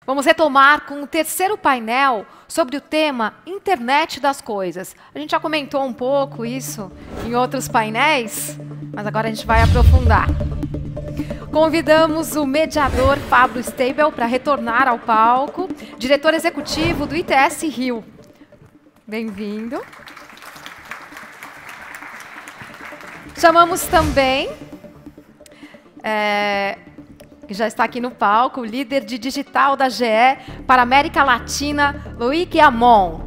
Vamos retomar com o terceiro painel sobre o tema Internet das Coisas. A gente já comentou um pouco isso em outros painéis, mas agora a gente vai aprofundar. Convidamos o mediador Pablo Steibel para retornar ao palco, diretor executivo do ITS Rio. Bem-vindo. Chamamos também, que já está aqui no palco, o líder de digital da GE para a América Latina, Loic Amon.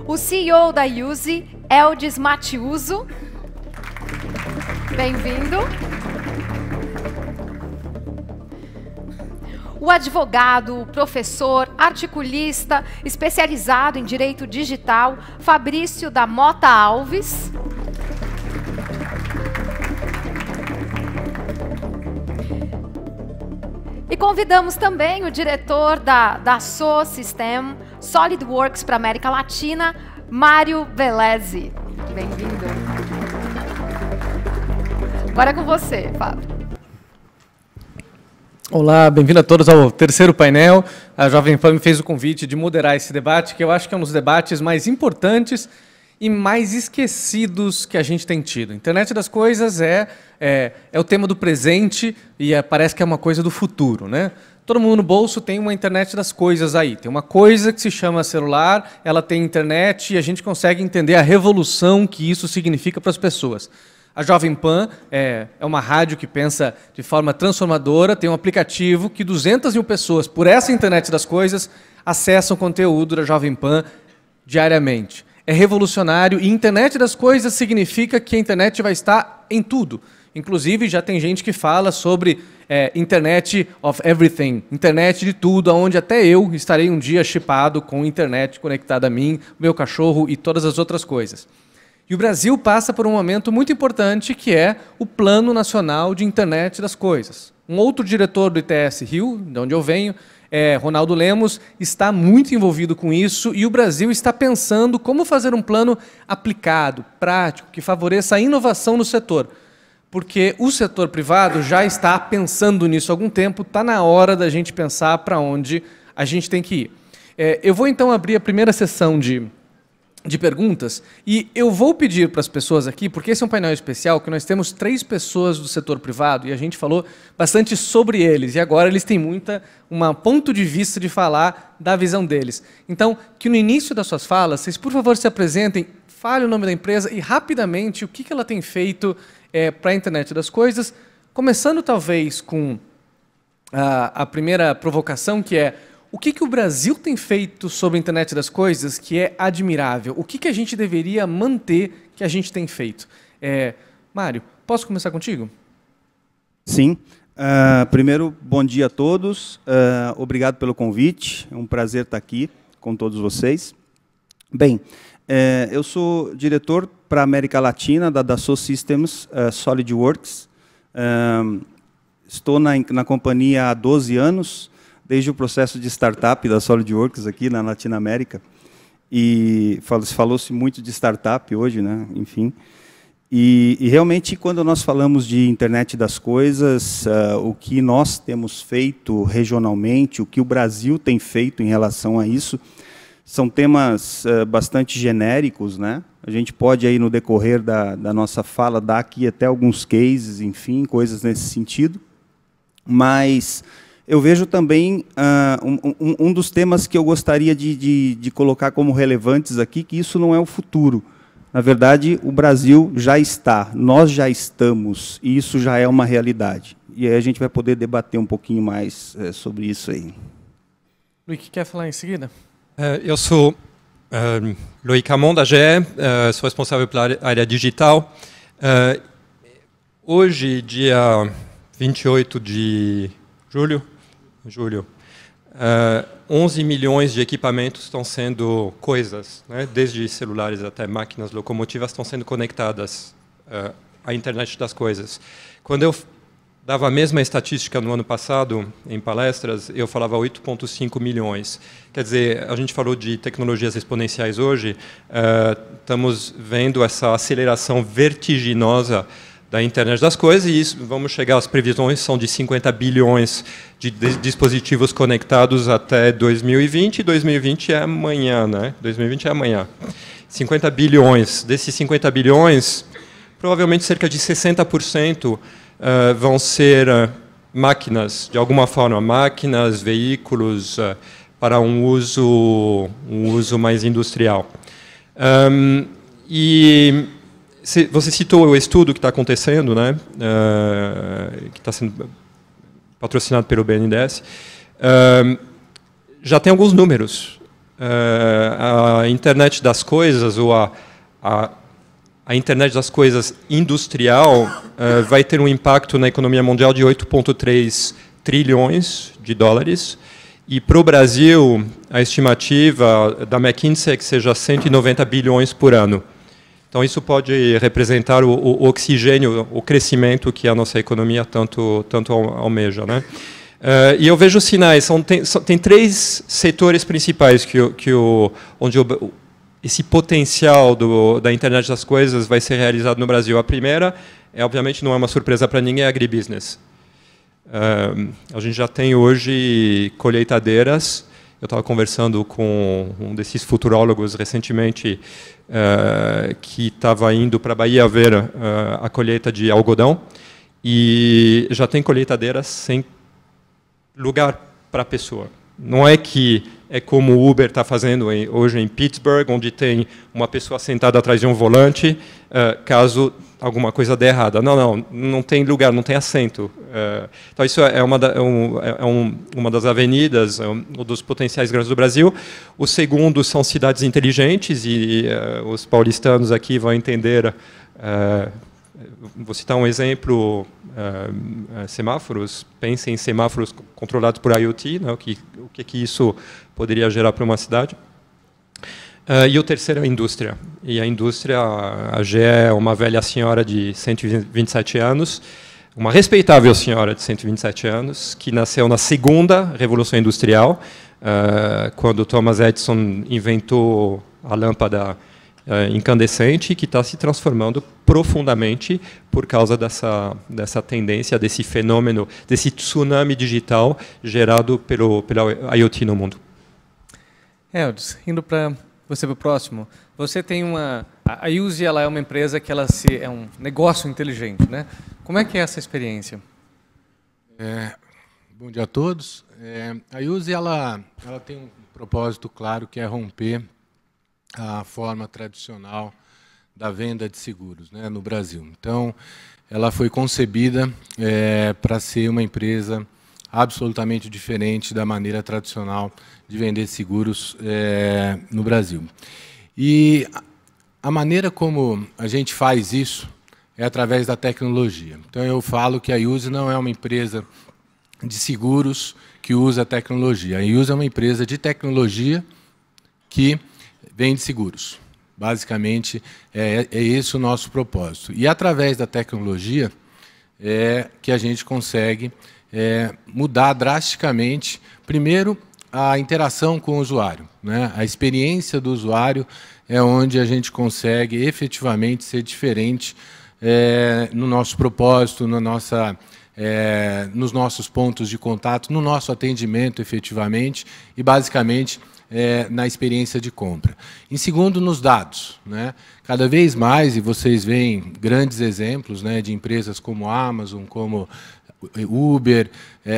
O CEO da Yuzi, Eldis Matiuso. Bem-vindo. O advogado, professor, articulista, especializado em direito digital, Fabrício da Mota Alves. E convidamos também o diretor da SO System SolidWorks para a América Latina, Mário Velezi. Bem-vindo. Agora é com você, Fábio. Olá, bem-vindo a todos ao terceiro painel. A Jovem Pan me fez o convite de moderar esse debate, que eu acho que é um dos debates mais importantes e mais esquecidos que a gente tem tido. Internet das coisas é o tema do presente e parece que é uma coisa do futuro, né? Todo mundo no bolso tem uma internet das coisas aí. Tem uma coisa que se chama celular, ela tem internet e a gente consegue entender a revolução que isso significa para as pessoas. A Jovem Pan é uma rádio que pensa de forma transformadora, tem um aplicativo que 200 mil pessoas, por essa internet das coisas, acessam conteúdo da Jovem Pan diariamente. É revolucionário e internet das coisas significa que a internet vai estar em tudo. Inclusive, já tem gente que fala sobre Internet of Everything, internet de tudo, onde até eu estarei um dia chipado com internet conectada a mim, meu cachorro e todas as outras coisas. E o Brasil passa por um momento muito importante, que é o Plano Nacional de Internet das Coisas. Um outro diretor do ITS Rio, de onde eu venho, Ronaldo Lemos, está muito envolvido com isso e o Brasil está pensando como fazer um plano aplicado, prático, que favoreça a inovação no setor. Porque o setor privado já está pensando nisso há algum tempo, está na hora da gente pensar para onde a gente tem que ir. Eu vou então abrir a primeira sessão de perguntas e eu vou pedir para as pessoas aqui, porque esse é um painel especial, que nós temos 3 pessoas do setor privado e a gente falou bastante sobre eles e agora eles têm um ponto de vista de falar da visão deles. Então, que no início das suas falas, vocês por favor se apresentem, fale o nome da empresa e rapidamente o que ela tem feito para a internet das coisas, começando talvez com a primeira provocação, que é: o que o Brasil tem feito sobre a internet das coisas que é admirável? O que a gente deveria manter que a gente tem feito? Mário, posso começar contigo? Sim. Primeiro, bom dia a todos. Obrigado pelo convite. É um prazer estar aqui com todos vocês. Bem, eu sou diretor para a América Latina da Dassault Systems SolidWorks. Estou na companhia há 12 anos, desde o processo de startup da SolidWorks aqui na Latinoamérica. E falou-se muito de startup hoje, né? Enfim. E realmente, quando nós falamos de internet das coisas, o que nós temos feito regionalmente, o que o Brasil tem feito em relação a isso, são temas bastante genéricos, né? A gente pode, aí no decorrer da nossa fala, dar aqui até alguns cases, enfim, coisas nesse sentido. Mas eu vejo também um dos temas que eu gostaria de colocar como relevantes aqui, que isso não é o futuro. Na verdade, o Brasil já está, nós já estamos, e isso já é uma realidade. E aí a gente vai poder debater um pouquinho mais sobre isso aí. Loic, quer falar em seguida? Eu sou Loic Amon, da GE, sou responsável pela área digital. Hoje, dia 28 de julho, 11 milhões de equipamentos estão sendo coisas, né? Desde celulares até máquinas locomotivas, estão sendo conectadas à internet das coisas. Quando eu dava a mesma estatística no ano passado, em palestras, eu falava 8,5 milhões. Quer dizer, a gente falou de tecnologias exponenciais hoje, estamos vendo essa aceleração vertiginosa da internet das coisas, e isso, vamos chegar, as previsões são de 50 bilhões de dispositivos conectados até 2020, e 2020 é amanhã, né? 2020 é amanhã. 50 bilhões. Desses 50 bilhões, provavelmente cerca de 60% vão ser máquinas, de alguma forma, máquinas, veículos, para um uso mais industrial. E você citou o estudo que está acontecendo, né, que está sendo patrocinado pelo BNDES. Já tem alguns números. A internet das coisas, ou a internet das coisas industrial, vai ter um impacto na economia mundial de 8,3 trilhões de dólares. E, para o Brasil, a estimativa da McKinsey é que seja 190 bilhões por ano. Então, isso pode representar o oxigênio, o crescimento que a nossa economia tanto almeja, né? E eu vejo sinais. Tem 3 setores principais onde esse potencial da internet das coisas vai ser realizado no Brasil. A primeira, obviamente, não é uma surpresa para ninguém, é agribusiness. A gente já tem hoje colheitadeiras. Eu estava conversando com um desses futurólogos recentemente, que estava indo para a Bahia ver a colheita de algodão, e já tem colheitadeiras sem lugar para a pessoa. Não é que é como o Uber está fazendo hoje em Pittsburgh, onde tem uma pessoa sentada atrás de um volante, caso alguma coisa dê errada. Não tem lugar, não tem assento. Então, isso é uma das avenidas, um dos potenciais grandes do Brasil. O segundo são cidades inteligentes, e os paulistanos aqui vão entender. Vou citar um exemplo: semáforos. Pensem em semáforos controlados por IoT, né? O que isso poderia gerar para uma cidade. E o terceiro é a indústria. E a indústria, a GE é uma velha senhora de 127 anos, uma respeitável senhora de 127 anos, que nasceu na segunda Revolução Industrial, quando Thomas Edison inventou a lâmpada incandescente, que está se transformando profundamente por causa dessa tendência, desse fenômeno, desse tsunami digital gerado pela IoT no mundo. Eldes, indo para você para o próximo. Você tem a Yuzi, ela é uma empresa que é um negócio inteligente, né? Como é que é essa experiência? Bom dia a todos. A Yuzi, ela tem um propósito claro, que é romper a forma tradicional da venda de seguros, né, no Brasil. Então, ela foi concebida para ser uma empresa absolutamente diferente da maneira tradicional de vender seguros no Brasil. E a maneira como a gente faz isso é através da tecnologia. Então, eu falo que a Yuzi não é uma empresa de seguros que usa tecnologia. A Yuzi é uma empresa de tecnologia que vende seguros. Basicamente, é esse o nosso propósito. E, através da tecnologia, que a gente consegue mudar drasticamente, primeiro, a interação com o usuário, né? A experiência do usuário é onde a gente consegue efetivamente ser diferente no nosso propósito, nos nossos pontos de contato, no nosso atendimento efetivamente e, basicamente, na experiência de compra. Em segundo, nos dados, né? Cada vez mais, e vocês veem grandes exemplos, né, de empresas como a Amazon, como Uber,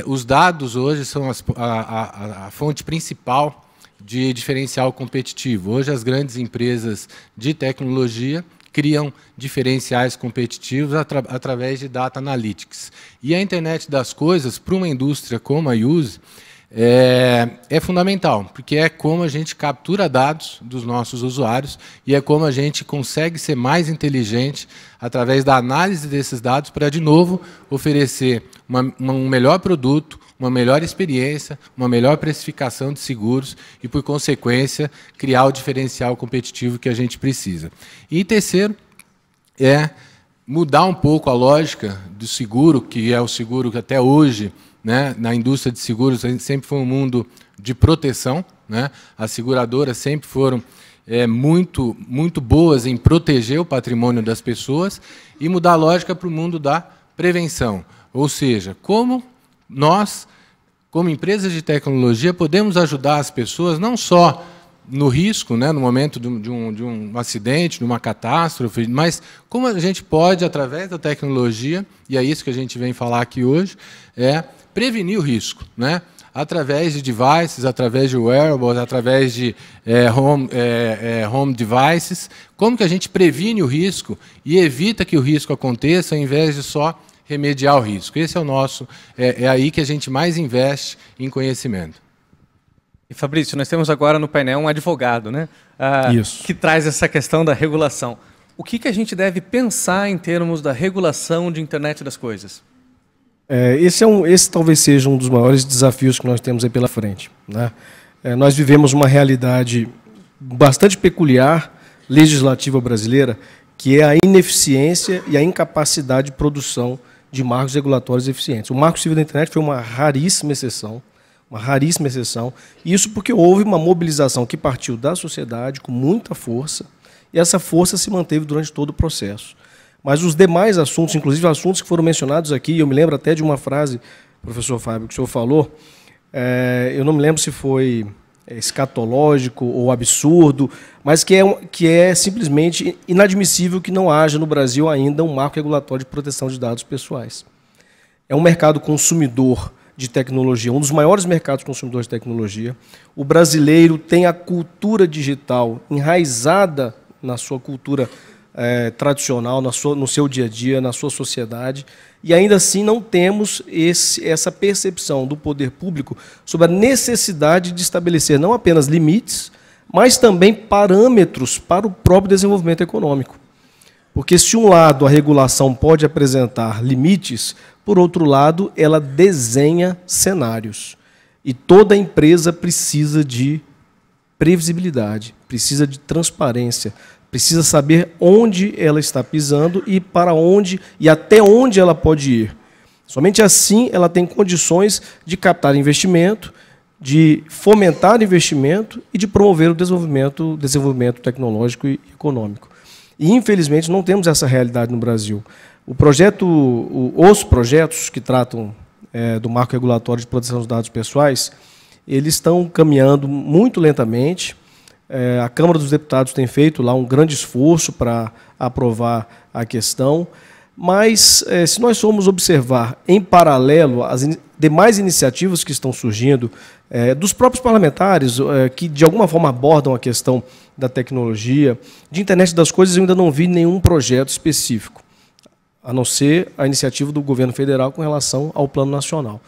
os dados hoje são a fonte principal de diferencial competitivo. Hoje, as grandes empresas de tecnologia criam diferenciais competitivos através de data analytics. E a internet das coisas, para uma indústria como a Yuzi, é fundamental, porque é como a gente captura dados dos nossos usuários e é como a gente consegue ser mais inteligente através da análise desses dados para, de novo, oferecer um melhor produto, uma melhor experiência, uma melhor precificação de seguros e, por consequência, criar o diferencial competitivo que a gente precisa. E, terceiro, mudar um pouco a lógica do seguro, que é o seguro que até hoje, né, na indústria de seguros sempre foi um mundo de proteção, né? As seguradoras sempre foram muito boas em proteger o patrimônio das pessoas e mudar a lógica para o mundo da prevenção. Ou seja, como nós, como empresas de tecnologia, podemos ajudar as pessoas não só no risco, né, no momento de um acidente, de uma catástrofe, mas como a gente pode, através da tecnologia, e é isso que a gente vem falar aqui hoje, prevenir o risco, né? Através de devices, através de wearables, através de home devices, como que a gente previne o risco e evita que o risco aconteça, ao invés de só remediar o risco. Esse é o nosso, é aí que a gente mais investe em conhecimento. E Fabrício, nós temos agora no painel um advogado, né? Isso. Que traz essa questão da regulação. O que a gente deve pensar em termos da regulação de internet das coisas? Esse talvez seja um dos maiores desafios que nós temos aí pela frente, né? Nós vivemos uma realidade bastante peculiar, legislativa brasileira, que é a ineficiência e a incapacidade de produção de marcos regulatórios eficientes. O Marco Civil da Internet foi uma raríssima exceção, isso porque houve uma mobilização que partiu da sociedade com muita força, e essa força se manteve durante todo o processo. Mas os demais assuntos, inclusive assuntos que foram mencionados aqui, eu me lembro até de uma frase, professor Fábio, que o senhor falou, eu não me lembro se foi escatológico ou absurdo, mas que é simplesmente inadmissível que não haja no Brasil ainda um marco regulatório de proteção de dados pessoais. É um mercado consumidor de tecnologia, um dos maiores mercados consumidores de tecnologia. O brasileiro tem a cultura digital enraizada na sua cultura tradicional, no seu dia a dia, na sua sociedade, e ainda assim não temos essa percepção do poder público sobre a necessidade de estabelecer não apenas limites, mas também parâmetros para o próprio desenvolvimento econômico. Porque, se um lado a regulação pode apresentar limites, por outro lado, ela desenha cenários. E toda empresa precisa de previsibilidade, precisa de transparência, precisa saber onde ela está pisando e para onde e até onde ela pode ir. Somente assim ela tem condições de captar investimento, de fomentar investimento e de promover o desenvolvimento tecnológico e econômico. E, infelizmente, não temos essa realidade no Brasil. Os projetos que tratam do marco regulatório de proteção dos dados pessoais, eles estão caminhando muito lentamente. A Câmara dos Deputados tem feito lá um grande esforço para aprovar a questão, mas se nós formos observar em paralelo as demais iniciativas que estão surgindo, dos próprios parlamentares, que de alguma forma abordam a questão da tecnologia, de internet das coisas, eu ainda não vi nenhum projeto específico, a não ser a iniciativa do governo federal com relação ao Plano Nacional.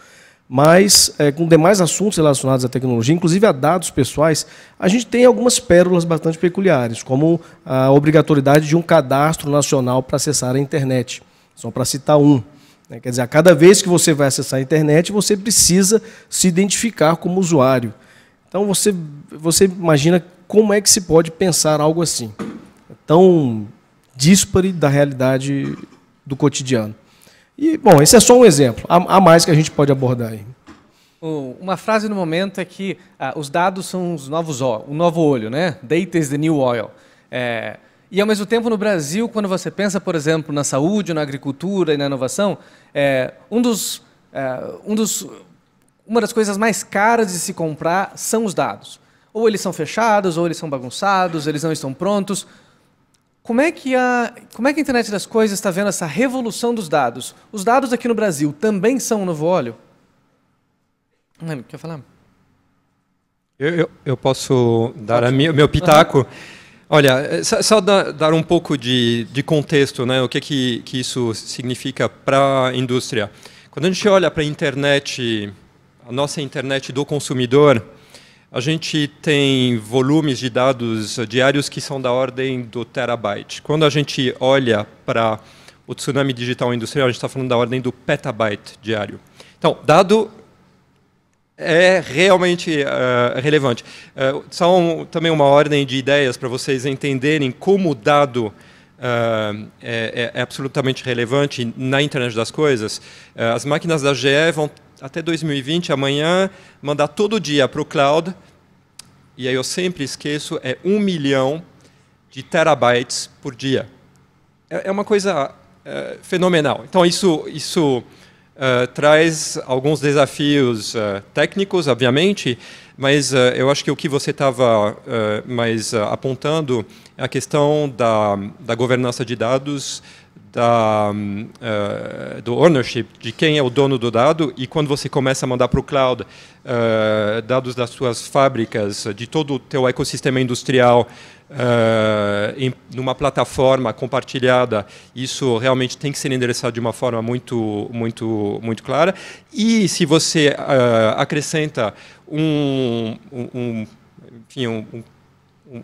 Mas, com demais assuntos relacionados à tecnologia, inclusive a dados pessoais, a gente tem algumas pérolas bastante peculiares, como a obrigatoriedade de um cadastro nacional para acessar a internet, só para citar um. Quer dizer, a cada vez que você vai acessar a internet, você precisa se identificar como usuário. Então, você imagina como é que se pode pensar algo assim, tão díspare da realidade do cotidiano. E, bom, esse é só um exemplo. Há mais que a gente pode abordar aí. Uma frase no momento é que os dados são os novos o novo olho, né? Data is the new oil. E, ao mesmo tempo, no Brasil, quando você pensa, por exemplo, na saúde, na agricultura e na inovação, uma das coisas mais caras de se comprar são os dados. Ou eles são fechados, ou eles são bagunçados, eles não estão prontos. Como é que a internet das coisas está vendo essa revolução dos dados? Os dados aqui no Brasil também são um novo óleo? Quer falar? Eu posso dar o meu pitaco. Olha, só dar um pouco de contexto, né? O que isso significa para a indústria. Quando a gente olha para a nossa internet do consumidor, a gente tem volumes de dados diários que são da ordem do terabyte. Quando a gente olha para o tsunami digital industrial, a gente está falando da ordem do petabyte diário. Então, dado é realmente relevante. Só também uma ordem de ideias para vocês entenderem como o dado é absolutamente relevante na internet das coisas. As máquinas da GE vão, até 2020, amanhã, mandar todo dia para o cloud e aí eu sempre esqueço, é 1 milhão de terabytes por dia. É uma coisa fenomenal. Então, isso traz alguns desafios técnicos, obviamente, mas eu acho que o que você estava mais apontando é a questão da governança de dados, do ownership, de quem é o dono do dado, e quando você começa a mandar para o cloud dados das suas fábricas, de todo o teu ecossistema industrial, numa plataforma compartilhada, isso realmente tem que ser endereçado de uma forma muito clara. E se você acrescenta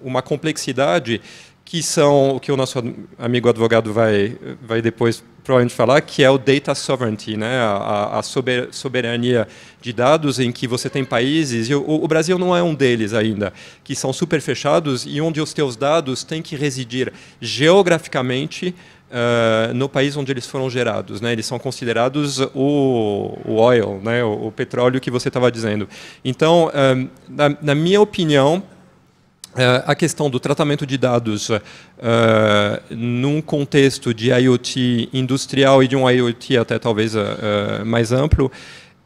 uma complexidade, que são o que o nosso amigo advogado vai depois provavelmente falar, que é o data sovereignty, né? a soberania de dados, em que você tem países, e o Brasil não é um deles ainda, que são super fechados e onde os teus dados têm que residir geograficamente no país onde eles foram gerados, né? Eles são considerados o oil, né? o petróleo que você estava dizendo. Então, na minha opinião, a questão do tratamento de dados num contexto de IoT industrial e de um IoT até talvez mais amplo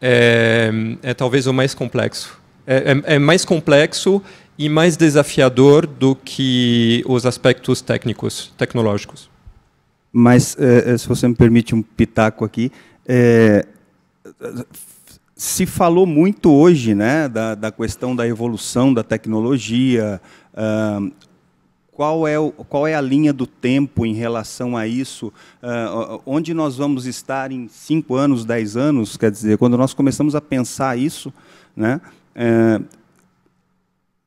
é talvez o mais complexo. É mais complexo e mais desafiador do que os aspectos tecnológicos. Mas, se você me permite um pitaco aqui, se falou muito hoje, né, da questão da evolução da tecnologia. Qual é a linha do tempo em relação a isso? Onde nós vamos estar em 5 anos, 10 anos? Quer dizer, quando nós começamos a pensar isso, né?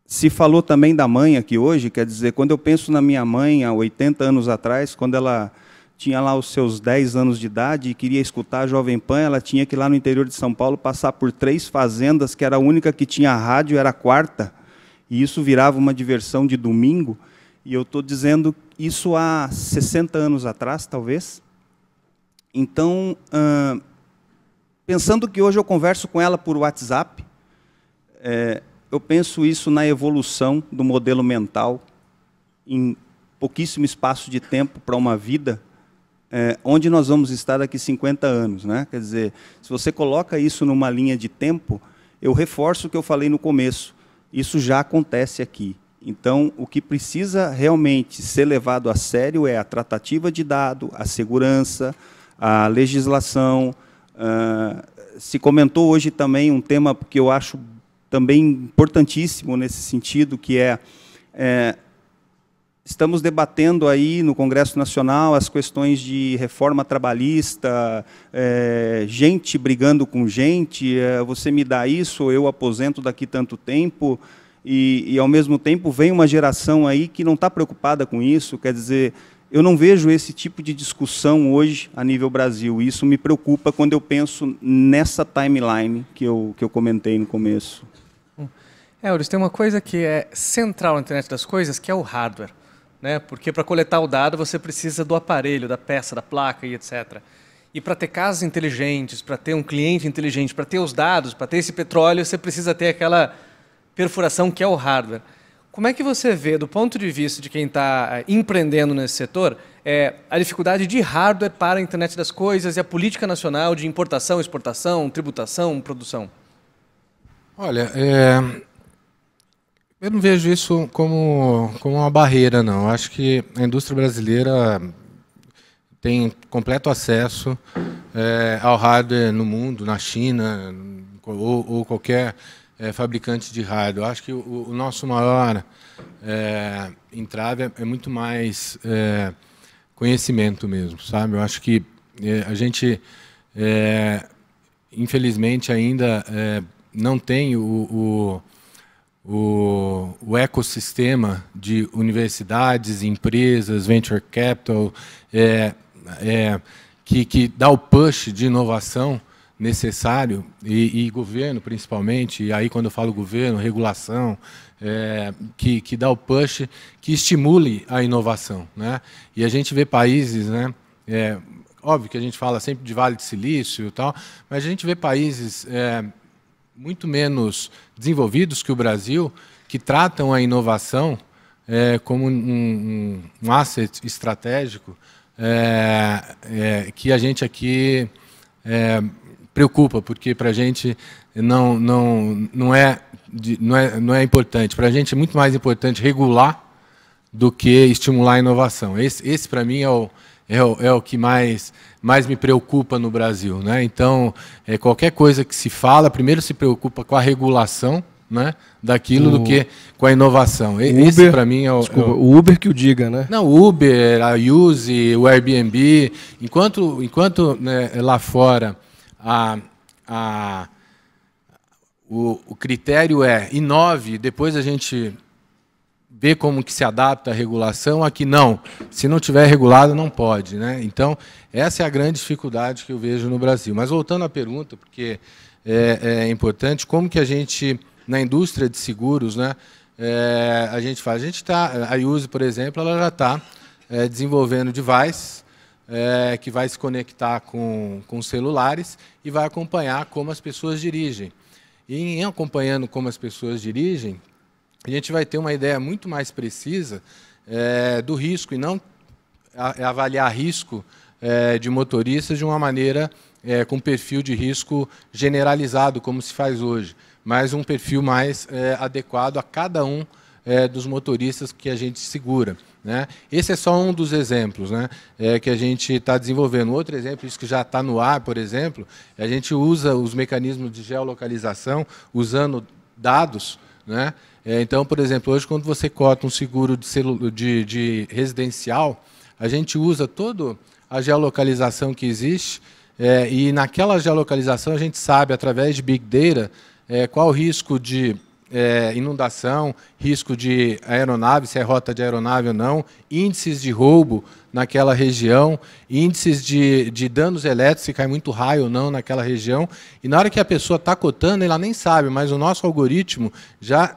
Se falou também da mãe aqui hoje, quer dizer, quando eu penso na minha mãe, há 80 anos atrás, quando ela tinha lá os seus 10 anos de idade e queria escutar a Jovem Pan, ela tinha que ir lá no interior de São Paulo passar por 3 fazendas, que era a única que tinha rádio, era a quarta, e isso virava uma diversão de domingo. E eu estou dizendo isso há 60 anos atrás, talvez. Então, pensando que hoje eu converso com ela por WhatsApp, eu penso isso na evolução do modelo mental, em pouquíssimo espaço de tempo para uma vida, onde nós vamos estar daqui 50 anos. Né? Quer dizer, se você coloca isso numa linha de tempo, eu reforço o que eu falei no começo, isso já acontece aqui. Então, o que precisa realmente ser levado a sério é a tratativa de dado, a segurança, a legislação. Se comentou hoje também um tema que eu acho também importantíssimo nesse sentido, que estamos debatendo aí no Congresso Nacional as questões de reforma trabalhista, gente brigando com gente, você me dá isso, eu aposento daqui tanto tempo, e ao mesmo tempo vem uma geração aí que não está preocupada com isso. Quer dizer, eu não vejo esse tipo de discussão hoje a nível Brasil, e isso me preocupa quando eu penso nessa timeline que eu comentei no começo. Euris, tem uma coisa que é central na internet das coisas, que é o hardware. Né? Porque para coletar o dado você precisa do aparelho, da peça, da placa e etc. E para ter casas inteligentes, para ter um cliente inteligente, para ter os dados, para ter esse petróleo, você precisa ter aquela perfuração que é o hardware. Como é que você vê, do ponto de vista de quem está empreendendo nesse setor, a dificuldade de hardware para a internet das coisas e a política nacional de importação, exportação, tributação, produção? Olha, eu não vejo isso como uma barreira, não. Eu acho que a indústria brasileira tem completo acesso ao hardware no mundo, na China, ou qualquer fabricante de hardware. Eu acho que o nosso maior entrave é muito mais conhecimento mesmo, sabe? Eu acho que a gente, infelizmente, ainda não tem o ecossistema de universidades, empresas, venture capital, que dá o push de inovação necessário, e governo principalmente, e aí quando eu falo governo, regulação, que dá o push, que estimule a inovação. Né? E a gente vê países, né, óbvio que a gente fala sempre de Vale de Silício e tal, mas a gente vê países muito menos desenvolvidos que o Brasil, que tratam a inovação como um asset estratégico que a gente aqui preocupa, porque para a gente não é importante. Para a gente é muito mais importante regular do que estimular a inovação. Esse para mim, é o que mais me preocupa no Brasil, né? Então, qualquer coisa que se fala, primeiro se preocupa com a regulação, né, daquilo do que com a inovação. Esse, para mim, o Uber que o diga, né? Não, o Uber, a Use, o Airbnb. Enquanto né, lá fora o critério é inove, depois a gente ver como que se adapta a regulação, aqui não. Se não tiver regulado, não pode, né? Então, essa é a grande dificuldade que eu vejo no Brasil. Mas voltando à pergunta, porque é importante, como que a gente, na indústria de seguros, né, a gente faz? A Use, por exemplo, ela já está desenvolvendo device que vai se conectar com celulares e vai acompanhar como as pessoas dirigem. E em acompanhando como as pessoas dirigem, a gente vai ter uma ideia muito mais precisa do risco e não avaliar risco de motoristas de uma maneira com perfil de risco generalizado, como se faz hoje, mas um perfil mais adequado a cada um dos motoristas que a gente segura, né? Esse é só um dos exemplos, né, que a gente está desenvolvendo. Outro exemplo, isso que já está no ar, por exemplo, a gente usa os mecanismos de geolocalização usando dados, né? Então, por exemplo, hoje quando você cota um seguro de residencial, a gente usa toda a geolocalização que existe e naquela geolocalização a gente sabe, através de Big Data, qual o risco de inundação, risco de aeronave, se é rota de aeronave ou não, índices de roubo naquela região, índices de danos elétricos, se cai muito raio ou não naquela região. E na hora que a pessoa está cotando, ela nem sabe, mas o nosso algoritmo já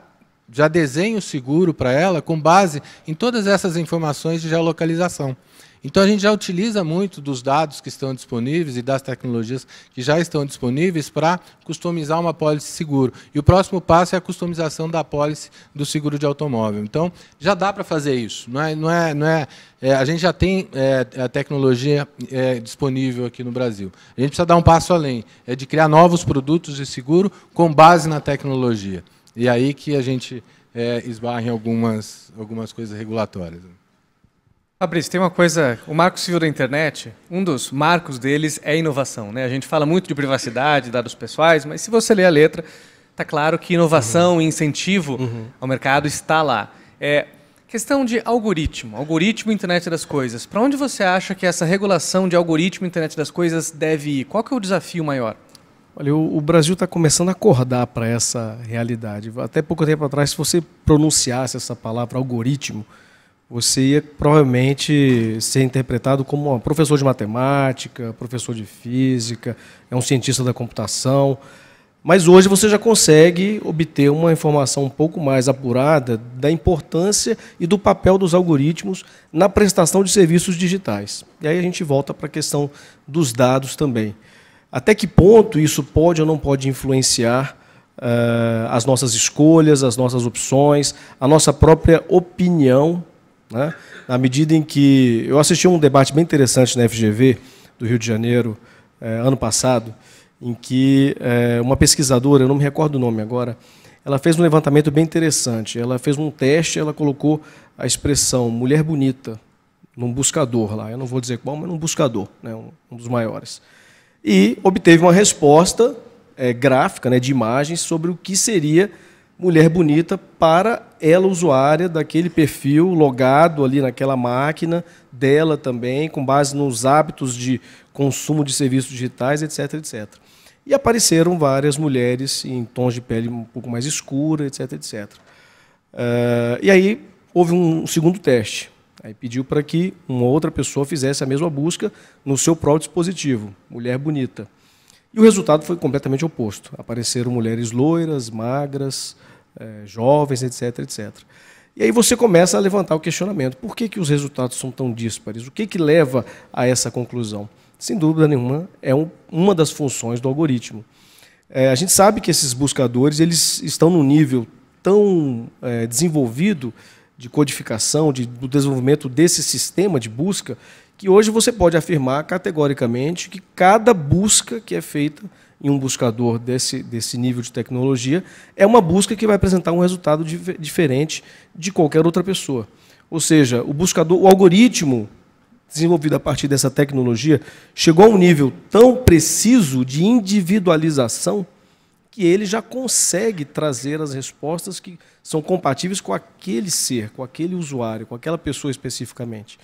desenha o seguro para ela com base em todas essas informações de geolocalização. Então, a gente já utiliza muito dos dados que estão disponíveis e das tecnologias que já estão disponíveis para customizar uma pólice de seguro. E o próximo passo é a customização da pólice do seguro de automóvel. Então, já dá para fazer isso. A gente já tem a tecnologia disponível aqui no Brasil. A gente precisa dar um passo além, de criar novos produtos de seguro com base na tecnologia. E aí que a gente esbarra em algumas coisas regulatórias. Fabrício, tem uma coisa, o Marco Civil da Internet, um dos marcos deles é inovação, né? A gente fala muito de privacidade, dados pessoais, mas se você ler a letra, está claro que inovação e incentivo ao mercado está lá. Questão de algoritmo Internet das Coisas. Para onde você acha que essa regulação de algoritmo Internet das Coisas deve ir? Qual que é o desafio maior? Olha, o Brasil está começando a acordar para essa realidade. Até pouco tempo atrás, se você pronunciasse essa palavra algoritmo, você ia provavelmente ser interpretado como um professor de matemática, professor de física, um cientista da computação. Mas hoje você já consegue obter uma informação um pouco mais apurada da importância e do papel dos algoritmos na prestação de serviços digitais. E aí a gente volta para a questão dos dados também. Até que ponto isso pode ou não pode influenciar as nossas escolhas, as nossas opções, a nossa própria opinião, né? Na medida em que eu assisti um debate bem interessante na FGV do Rio de Janeiro ano passado, em que uma pesquisadora, eu não me recordo o nome agora, ela fez um levantamento bem interessante. Ela fez um teste, ela colocou a expressão mulher bonita num buscador lá, eu não vou dizer qual, mas num buscador, né, um dos maiores, e obteve uma resposta gráfica, né, de imagens sobre o que seria mulher bonita para ela, usuária daquele perfil logado ali naquela máquina dela também, com base nos hábitos de consumo de serviços digitais, etc, etc. E apareceram várias mulheres em tons de pele um pouco mais escura, etc, etc. E aí houve um segundo teste. Aí pediu para que uma outra pessoa fizesse a mesma busca no seu próprio dispositivo, mulher bonita. E o resultado foi completamente oposto. Apareceram mulheres loiras, magras, jovens, etc, etc. E aí você começa a levantar o questionamento. Por que os resultados são tão díspares? O que leva a essa conclusão? Sem dúvida nenhuma, é uma das funções do algoritmo. A gente sabe que esses buscadores eles estão num nível tão desenvolvido de codificação, do desenvolvimento desse sistema de busca, que hoje você pode afirmar categoricamente que cada busca que é feita em um buscador desse nível de tecnologia é uma busca que vai apresentar um resultado diferente de qualquer outra pessoa. Ou seja, o algoritmo desenvolvido a partir dessa tecnologia chegou a um nível tão preciso de individualização que ele já consegue trazer as respostas que são compatíveis com aquele ser, com aquele usuário, com aquela pessoa especificamente.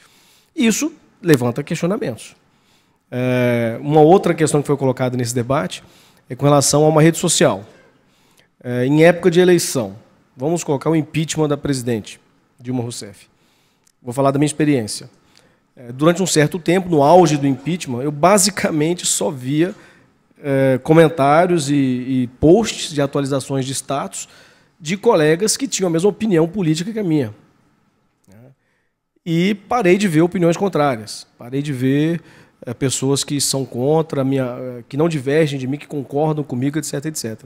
Isso levanta questionamentos. Uma outra questão que foi colocada nesse debate é com relação a uma rede social. Em época de eleição, vamos colocar o impeachment da presidente, Dilma Rousseff. Vou falar da minha experiência. Durante um certo tempo, no auge do impeachment, eu basicamente só via comentários e posts de atualizações de status de colegas que tinham a mesma opinião política que a minha. E parei de ver opiniões contrárias, parei de ver pessoas que são contra, que não divergem de mim, que concordam comigo, etc, etc.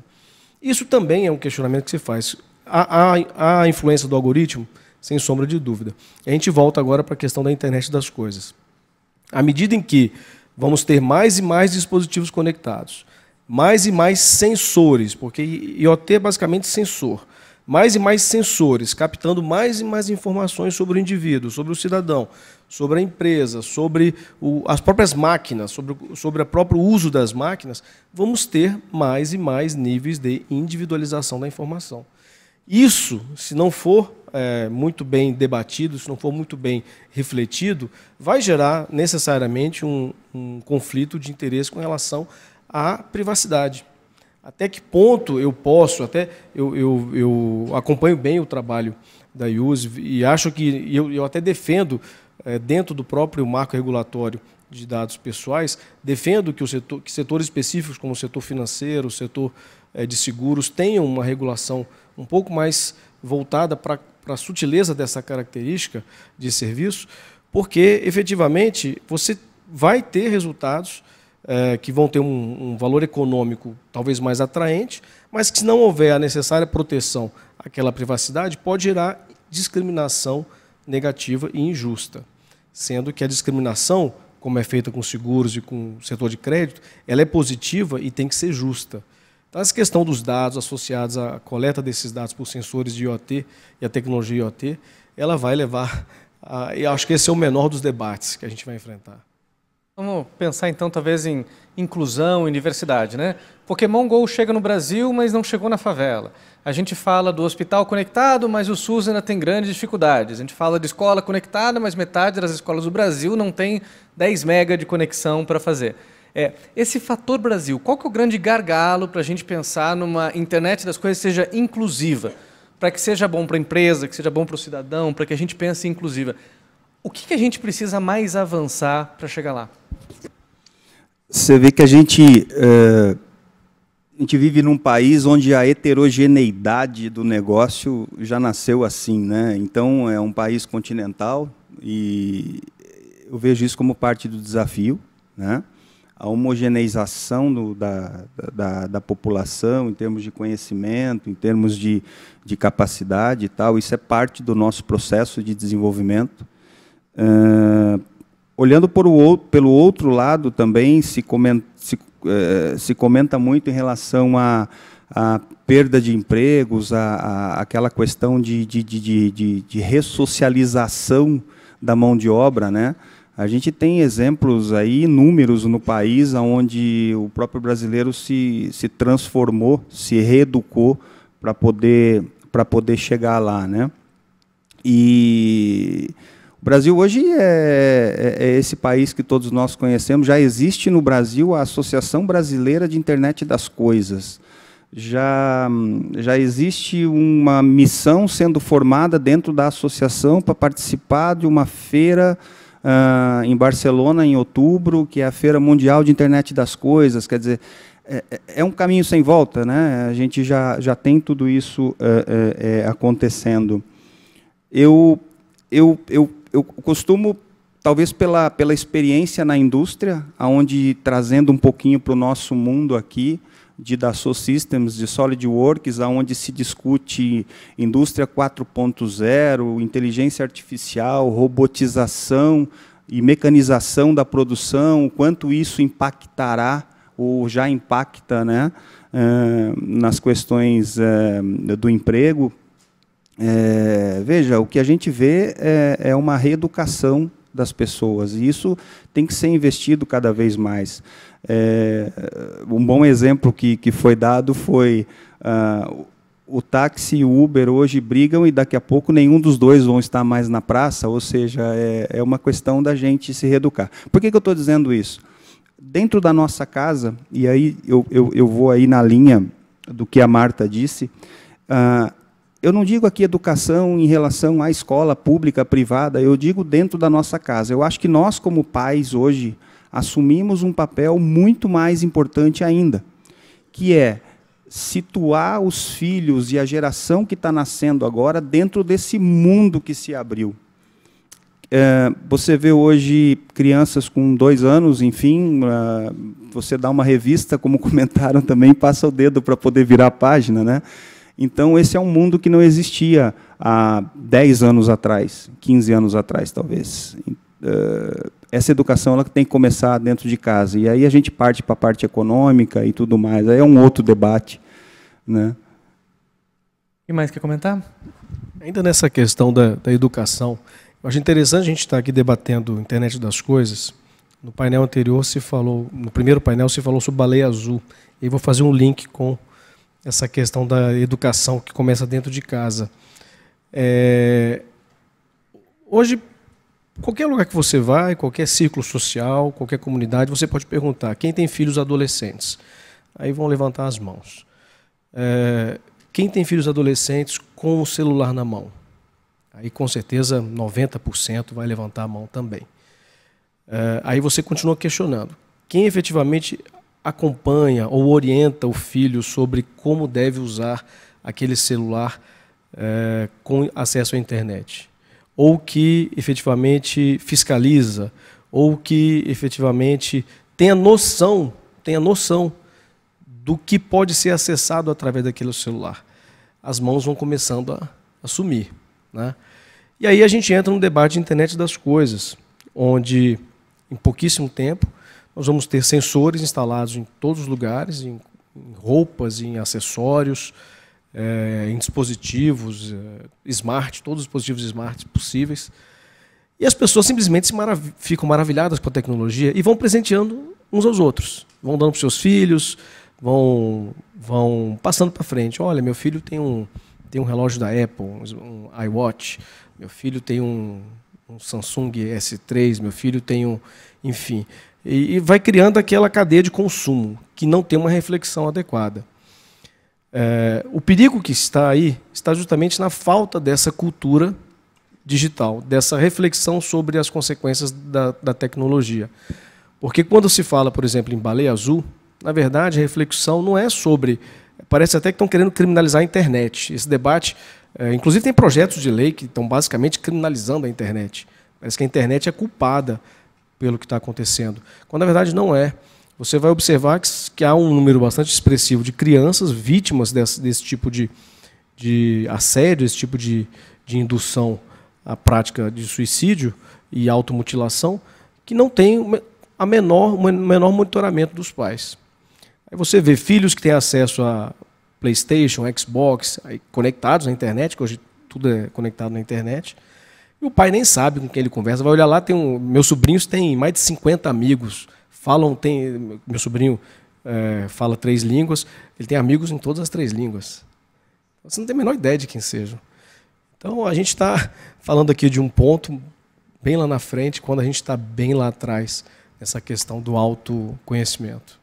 Isso também é um questionamento que se faz. A influência do algoritmo, sem sombra de dúvida. A gente volta agora para a questão da internet das coisas. À medida em que vamos ter mais e mais dispositivos conectados, mais e mais sensores, porque IoT é basicamente sensor, mais e mais sensores, captando mais e mais informações sobre o indivíduo, sobre o cidadão, sobre a empresa, sobre as próprias máquinas, sobre o próprio uso das máquinas, vamos ter mais e mais níveis de individualização da informação. Isso, se não for muito bem debatido, se não for muito bem refletido, vai gerar necessariamente um conflito de interesse com relação à privacidade. Até que ponto eu posso, eu acompanho bem o trabalho da IUSE e acho que eu até defendo, dentro do próprio marco regulatório de dados pessoais, defendo que setores específicos, como o setor financeiro, o setor de seguros, tenham uma regulação um pouco mais voltada para a sutileza dessa característica de serviço, porque, efetivamente, você vai ter resultados que vão ter um valor econômico talvez mais atraente, mas que, se não houver a necessária proteção àquela privacidade, pode gerar discriminação negativa e injusta, sendo que a discriminação, como é feita com seguros e com o setor de crédito, ela é positiva e tem que ser justa. Então, essa questão dos dados associados à coleta desses dados por sensores de IoT e a tecnologia IoT, ela vai levar eu acho que esse é o menor dos debates que a gente vai enfrentar. Vamos pensar, então, talvez em inclusão e diversidade, né? Pokémon GO chega no Brasil, mas não chegou na favela. A gente fala do hospital conectado, mas o SUS ainda tem grandes dificuldades. A gente fala de escola conectada, mas metade das escolas do Brasil não tem 10 mega de conexão para fazer. Esse fator Brasil, qual que é o grande gargalo para a gente pensar numa internet das coisas que seja inclusiva? Para que seja bom para a empresa, que seja bom para o cidadão, para que a gente pense inclusiva. O que a gente precisa mais avançar para chegar lá? Você vê que a gente vive num país onde a heterogeneidade do negócio já nasceu assim, né? Então, é um país continental e eu vejo isso como parte do desafio, né? A homogeneização da população em termos de conhecimento, em termos de capacidade e tal, isso é parte do nosso processo de desenvolvimento. Olhando pelo outro lado também, se comenta muito em relação à perda de empregos, aquela questão de ressocialização da mão de obra, né? A gente tem exemplos aí, inúmeros no país, onde o próprio brasileiro se transformou, se reeducou para poder chegar lá, né? E o Brasil hoje é esse país que todos nós conhecemos. Já existe no Brasil a Associação Brasileira de Internet das Coisas. Já existe uma missão sendo formada dentro da associação para participar de uma feira em Barcelona, em outubro, que é a Feira Mundial de Internet das Coisas. Quer dizer, é um caminho sem volta, né? A gente já tem tudo isso acontecendo. Eu costumo, talvez pela experiência na indústria, onde, trazendo um pouquinho para o nosso mundo aqui, de Dassault Systems, de SolidWorks, onde se discute indústria 4.0, inteligência artificial, robotização e mecanização da produção, o quanto isso impactará ou já impacta, né, nas questões do emprego. Veja, o que a gente vê é uma reeducação das pessoas, e isso tem que ser investido cada vez mais. Um bom exemplo que foi dado foi o táxi e o Uber hoje brigam e daqui a pouco nenhum dos dois vão estar mais na praça, ou seja, é uma questão da gente se reeducar. Por que eu estou dizendo isso? Dentro da nossa casa, e aí eu vou aí na linha do que a Marta disse, eu não digo aqui educação em relação à escola pública, privada, eu digo dentro da nossa casa. Eu acho que nós, como pais, hoje, assumimos um papel muito mais importante ainda, que é situar os filhos e a geração que está nascendo agora dentro desse mundo que se abriu. Você vê hoje crianças com 2 anos, enfim, você dá uma revista, como comentaram também, passa o dedo para poder virar a página, né? Então, esse é um mundo que não existia há 10 anos atrás, 15 anos atrás, talvez. Essa educação ela tem que começar dentro de casa. E aí a gente parte para a parte econômica e tudo mais. Aí é um outro debate, né? E mais quer comentar? Ainda nessa questão da educação, eu acho interessante a gente estar aqui debatendo a internet das coisas. No painel anterior se falou, no primeiro painel se falou sobre baleia azul. E eu vou fazer um link com essa questão da educação que começa dentro de casa. Hoje, qualquer lugar que você vai, qualquer círculo social, qualquer comunidade, você pode perguntar quem tem filhos adolescentes. Aí vão levantar as mãos. Quem tem filhos adolescentes com o celular na mão? Aí, com certeza, 90% vai levantar a mão também. Aí você continua questionando. Quem efetivamente acompanha ou orienta o filho sobre como deve usar aquele celular com acesso à internet? Ou que efetivamente fiscaliza, ou que efetivamente tem a noção do que pode ser acessado através daquele celular. As mãos vão começando a sumir, né? E aí a gente entra no debate de internet das coisas, onde em pouquíssimo tempo nós vamos ter sensores instalados em todos os lugares, em roupas, em acessórios, em dispositivos smart, todos os dispositivos smart possíveis. E as pessoas simplesmente ficam maravilhadas com a tecnologia e vão presenteando uns aos outros. Vão dando para os seus filhos, vão passando para frente. Olha, meu filho tem um relógio da Apple, um iWatch. Meu filho tem um Samsung S3. Meu filho tem enfim. E vai criando aquela cadeia de consumo que não tem uma reflexão adequada. O perigo que está aí está justamente na falta dessa cultura digital, dessa reflexão sobre as consequências da tecnologia. Porque quando se fala, por exemplo, em baleia azul, na verdade, a reflexão não é sobre... Parece até que estão querendo criminalizar a internet. Esse debate... inclusive, tem projetos de lei que estão basicamente criminalizando a internet. Parece que a internet é culpada pelo que está acontecendo, quando na verdade não é. Você vai observar que há um número bastante expressivo de crianças vítimas desse tipo de assédio, esse tipo de indução à prática de suicídio e automutilação, que não tem o menor monitoramento dos pais. Aí você vê filhos que têm acesso a PlayStation, Xbox, aí conectados na internet, que hoje tudo é conectado na internet, e o pai nem sabe com quem ele conversa. Vai olhar lá, meus sobrinhos têm mais de 50 amigos, meu sobrinho fala 3 línguas, ele tem amigos em todas as 3 línguas. Você não tem a menor ideia de quem sejam. Então, a gente está falando aqui de um ponto bem lá na frente, quando a gente está bem lá atrás, nessa questão do autoconhecimento.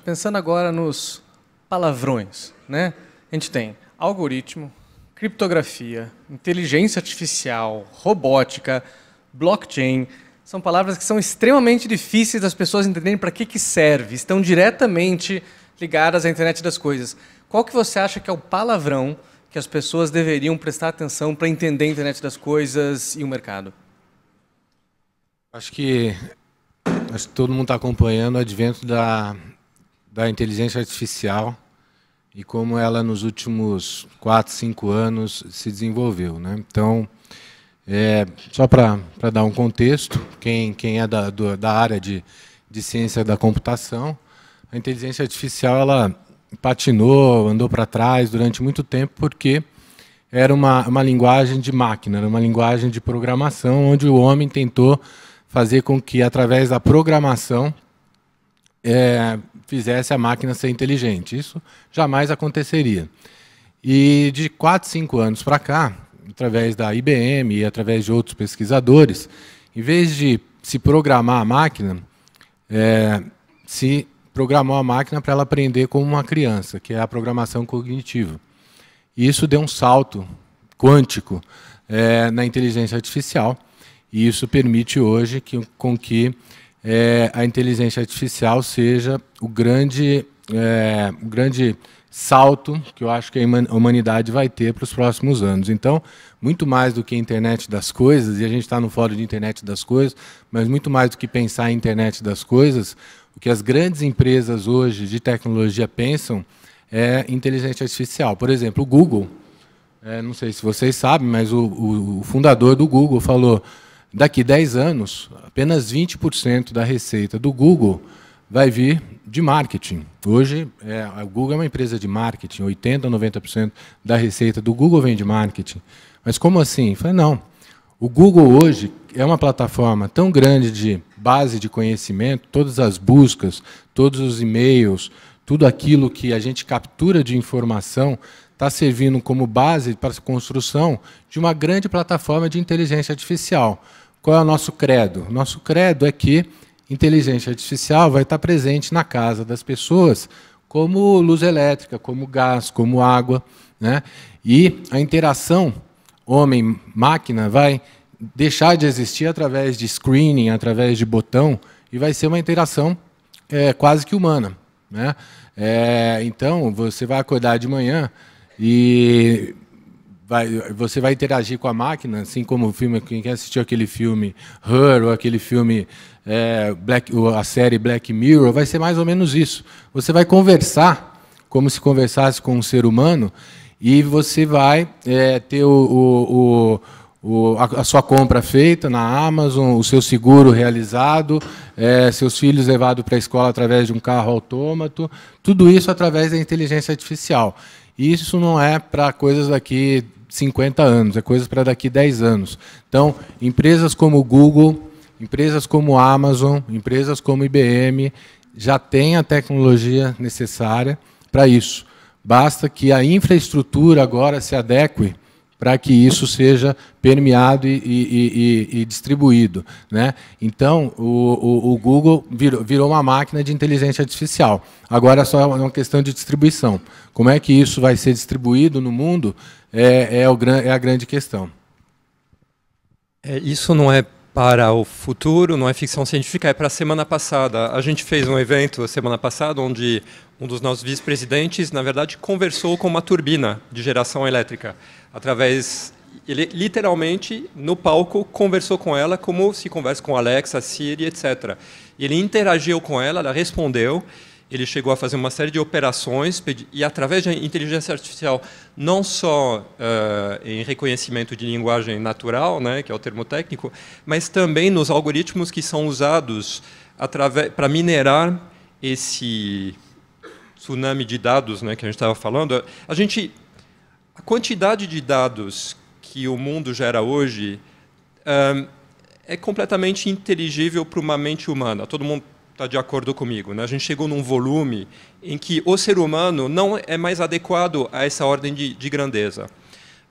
Pensando agora nos palavrões, né? A gente tem algoritmo, criptografia, inteligência artificial, robótica, blockchain. São palavras que são extremamente difíceis das pessoas entenderem para que serve. Estão diretamente ligadas à internet das coisas. Qual que você acha que é o palavrão que as pessoas deveriam prestar atenção para entender a internet das coisas e o mercado? Acho que todo mundo está acompanhando o advento da inteligência artificial e como ela, nos últimos 4, 5 anos, se desenvolveu, né? Então, só para dar um contexto, quem é da área de ciência da computação, a inteligência artificial ela patinou, andou para trás durante muito tempo, porque era uma linguagem de máquina, era uma linguagem de programação, onde o homem tentou fazer com que, através da programação, fizesse a máquina ser inteligente. Isso jamais aconteceria. E de 4, 5 anos para cá, através da IBM e através de outros pesquisadores, em vez de se programar a máquina, se programou a máquina para ela aprender como uma criança, que é a programação cognitiva. E isso deu um salto quântico na inteligência artificial, e isso permite hoje com que a inteligência artificial seja o grande salto que eu acho que a humanidade vai ter para os próximos anos. Então, muito mais do que a internet das coisas, e a gente está no fórum de internet das coisas, mas muito mais do que pensar em internet das coisas, o que as grandes empresas hoje de tecnologia pensam é inteligência artificial. Por exemplo, o Google, não sei se vocês sabem, mas o fundador do Google falou: daqui 10 anos, apenas 20% da receita do Google vai vir de marketing. Hoje, o Google é uma empresa de marketing, 80% a 90% da receita do Google vem de marketing. Mas como assim? Eu falei, não. O Google hoje é uma plataforma tão grande de base de conhecimento, todas as buscas, todos os e-mails, tudo aquilo que a gente captura de informação está servindo como base para a construção de uma grande plataforma de inteligência artificial. Qual é o nosso credo? O nosso credo é que inteligência artificial vai estar presente na casa das pessoas, como luz elétrica, como gás, como água, né? E a interação homem-máquina vai deixar de existir através de screening, através de botão, e vai ser uma interação quase que humana, né? Então, você vai acordar de manhã e você vai interagir com a máquina, assim como o filme, quem assistiu aquele filme Her, ou aquele filme a série Black Mirror, vai ser mais ou menos isso. Você vai conversar como se conversasse com um ser humano, e você vai ter a sua compra feita na Amazon, o seu seguro realizado, seus filhos levados para a escola através de um carro autômato, tudo isso através da inteligência artificial. E isso não é para coisas daqui 50 anos, é coisas para daqui 10 anos. Então, empresas como o Google, empresas como a Amazon, empresas como IBM, já têm a tecnologia necessária para isso. Basta que a infraestrutura agora se adeque para que isso seja permeado e distribuído, né? Então, o Google virou uma máquina de inteligência artificial. Agora, só é uma questão de distribuição. Como é que isso vai ser distribuído no mundo é a grande questão. Isso não é para o futuro, não é ficção científica, é para a semana passada. A gente fez um evento semana passada onde um dos nossos vice-presidentes, na verdade, conversou com uma turbina de geração elétrica. Ele literalmente, no palco, conversou com ela como se conversa com Alexa, Siri, etc. E ele interagiu com ela, ela respondeu, ele chegou a fazer uma série de operações, e através da inteligência artificial, não só em reconhecimento de linguagem natural, né, que é o termo técnico, mas também nos algoritmos que são usados para minerar esse tsunami de dados, né, que a gente estava falando. A quantidade de dados que o mundo gera hoje é completamente inteligível para uma mente humana. Todo mundo está de acordo comigo, né? A gente chegou num volume em que o ser humano não é mais adequado a essa ordem de grandeza.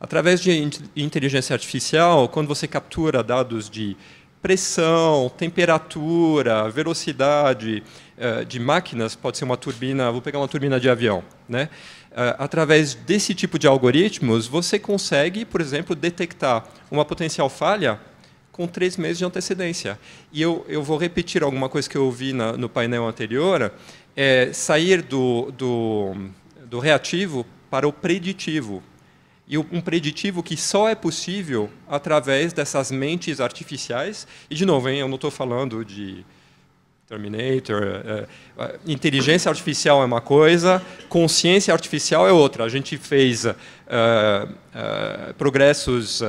Através de inteligência artificial, quando você captura dados de pressão, temperatura, velocidade de máquinas, pode ser uma turbina, vou pegar uma turbina de avião, né? Através desse tipo de algoritmos, você consegue, por exemplo, detectar uma potencial falha com 3 meses de antecedência. E eu vou repetir alguma coisa que eu ouvi no painel anterior, sair do reativo para o preditivo. E um preditivo que só é possível através dessas mentes artificiais. E, de novo, eu não estou falando de Terminator. Inteligência artificial é uma coisa, consciência artificial é outra. A gente fez progressos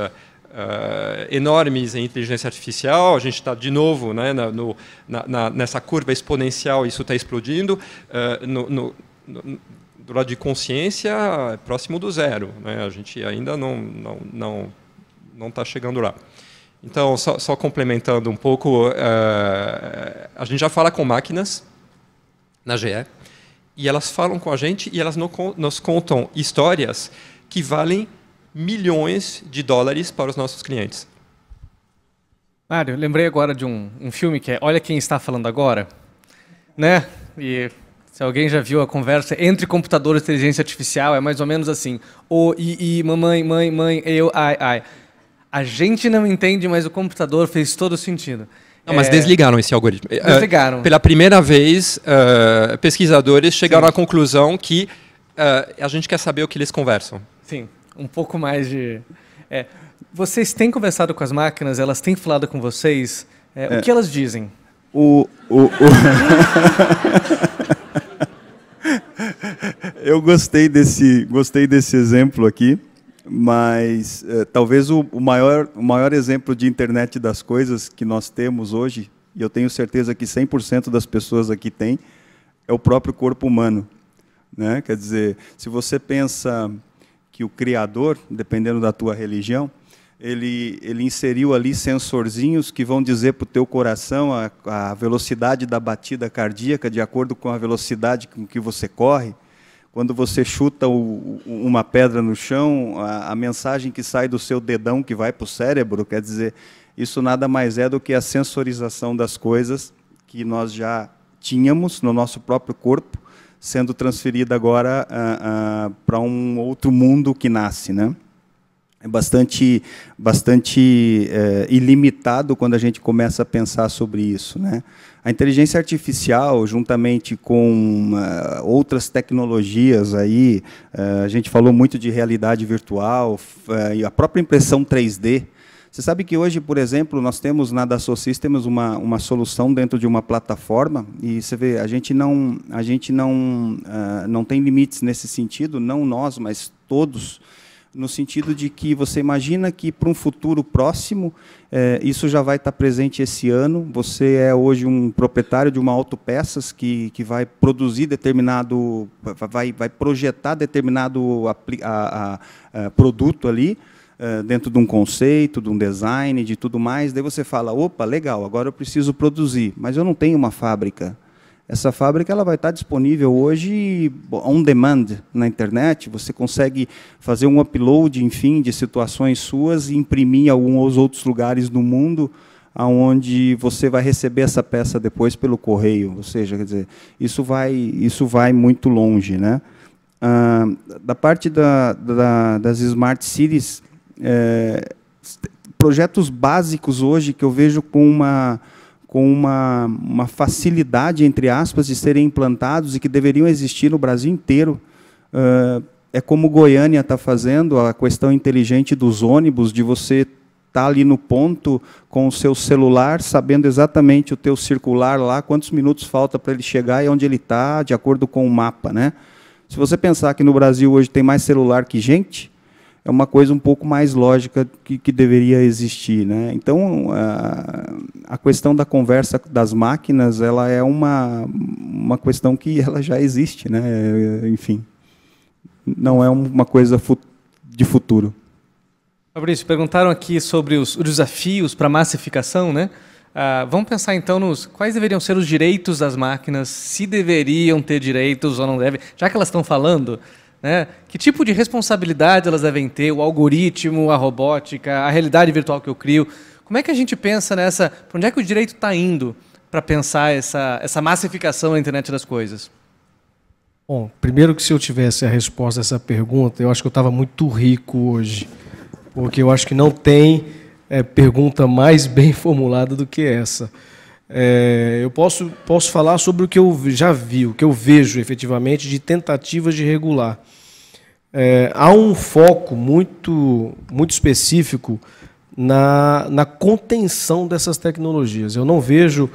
enormes em inteligência artificial. A gente está, de novo, né, nessa curva exponencial, isso está explodindo. Do lado de consciência, é próximo do zero, né? A gente ainda não está chegando lá. Então, só complementando um pouco, a gente já fala com máquinas na GE, e elas falam com a gente e elas nos contam histórias que valem milhões de dólares para os nossos clientes. Mário, eu lembrei agora de um filme que é Olha Quem Está Falando Agora, né? E se alguém já viu a conversa entre computadores e inteligência artificial, é mais ou menos assim: mamãe, mãe, eu, ai. A gente não entende, mas o computador fez todo sentido. Não, mas desligaram esse algoritmo. Desligaram. Pela primeira vez, pesquisadores chegaram à conclusão que a gente quer saber o que eles conversam. Sim, um pouco mais de... Vocês têm conversado com as máquinas? Elas têm falado com vocês? O que elas dizem? Eu gostei desse exemplo aqui. Mas talvez o maior exemplo de internet das coisas que nós temos hoje, e eu tenho certeza que 100% das pessoas aqui têm, é o próprio corpo humano, né? Quer dizer, se você pensa que o Criador, dependendo da tua religião, ele inseriu ali sensorzinhos que vão dizer para o teu coração a velocidade da batida cardíaca de acordo com a velocidade com que você corre. Quando você chuta uma pedra no chão, a mensagem que sai do seu dedão que vai para o cérebro, quer dizer, isso nada mais é do que a sensorização das coisas que nós já tínhamos no nosso próprio corpo, sendo transferida agora para um outro mundo que nasce, né? É bastante ilimitado quando a gente começa a pensar sobre isso, né? A inteligência artificial, juntamente com outras tecnologias aí, a gente falou muito de realidade virtual, e a própria impressão 3D. Você sabe que hoje, por exemplo, nós temos na Dassault Systems uma solução dentro de uma plataforma, e você vê, a gente não tem limites nesse sentido, não nós, mas todos, no sentido de que você imagina que para um futuro próximo, isso já vai estar presente esse ano. Você é hoje um proprietário de uma autopeças que vai produzir vai projetar determinado produto ali, dentro de um conceito, de um design, de tudo mais. Daí você fala, opa, legal, agora eu preciso produzir, mas eu não tenho uma fábrica. Essa fábrica ela vai estar disponível hoje on demand na internet. Você consegue fazer um upload, enfim, de situações suas e imprimir em alguns outros lugares do mundo, aonde você vai receber essa peça depois pelo correio. Ou seja, quer dizer, isso vai muito longe, né? Da parte das smart cities, projetos básicos hoje que eu vejo com uma facilidade, entre aspas, de serem implantados e que deveriam existir no Brasil inteiro. É como Goiânia está fazendo, a questão inteligente dos ônibus, de você estar ali no ponto com o seu celular, sabendo exatamente o teu circular lá, quantos minutos falta para ele chegar e onde ele está, de acordo com o mapa, né? Se você pensar que no Brasil hoje tem mais celular que gente, é uma coisa um pouco mais lógica que deveria existir, né? Então, a questão da conversa das máquinas, ela é uma questão que ela já existe, né? Enfim, não é uma coisa de futuro. Fabrício, perguntaram aqui sobre os desafios para a massificação, né? Vamos pensar então quais deveriam ser os direitos das máquinas, se deveriam ter direitos ou não devem, já que elas estão falando, né? Que tipo de responsabilidade elas devem ter, o algoritmo, a robótica, a realidade virtual que eu crio. Como é que a gente pensa nessa... Para onde é que o direito está indo para pensar essa massificação na internet das coisas? Bom, primeiro que se eu tivesse a resposta a essa pergunta, eu acho que eu estava muito rico hoje, porque eu acho que não tem pergunta mais bem formulada do que essa. Eu posso falar sobre o que eu já vi, o que eu vejo efetivamente de tentativas de regular. Há um foco muito específico na contenção dessas tecnologias. Eu não vejo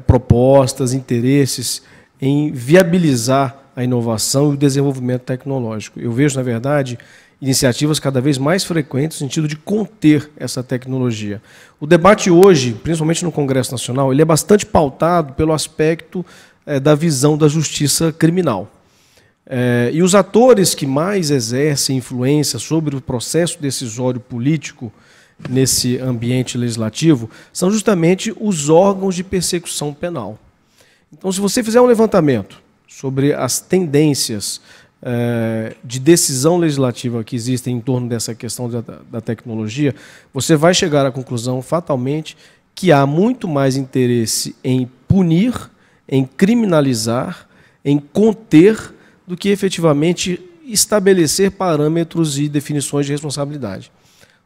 propostas, interesses em viabilizar a inovação e o desenvolvimento tecnológico. Eu vejo, na verdade, iniciativas cada vez mais frequentes no sentido de conter essa tecnologia. O debate hoje, principalmente no Congresso Nacional, ele é bastante pautado pelo aspecto da visão da justiça criminal. E os atores que mais exercem influência sobre o processo decisório político nesse ambiente legislativo são justamente os órgãos de persecução penal. Então, se você fizer um levantamento sobre as tendências de decisão legislativa que existem em torno dessa questão da tecnologia, você vai chegar à conclusão, fatalmente, que há muito mais interesse em punir, em criminalizar, em conter, do que efetivamente estabelecer parâmetros e definições de responsabilidade.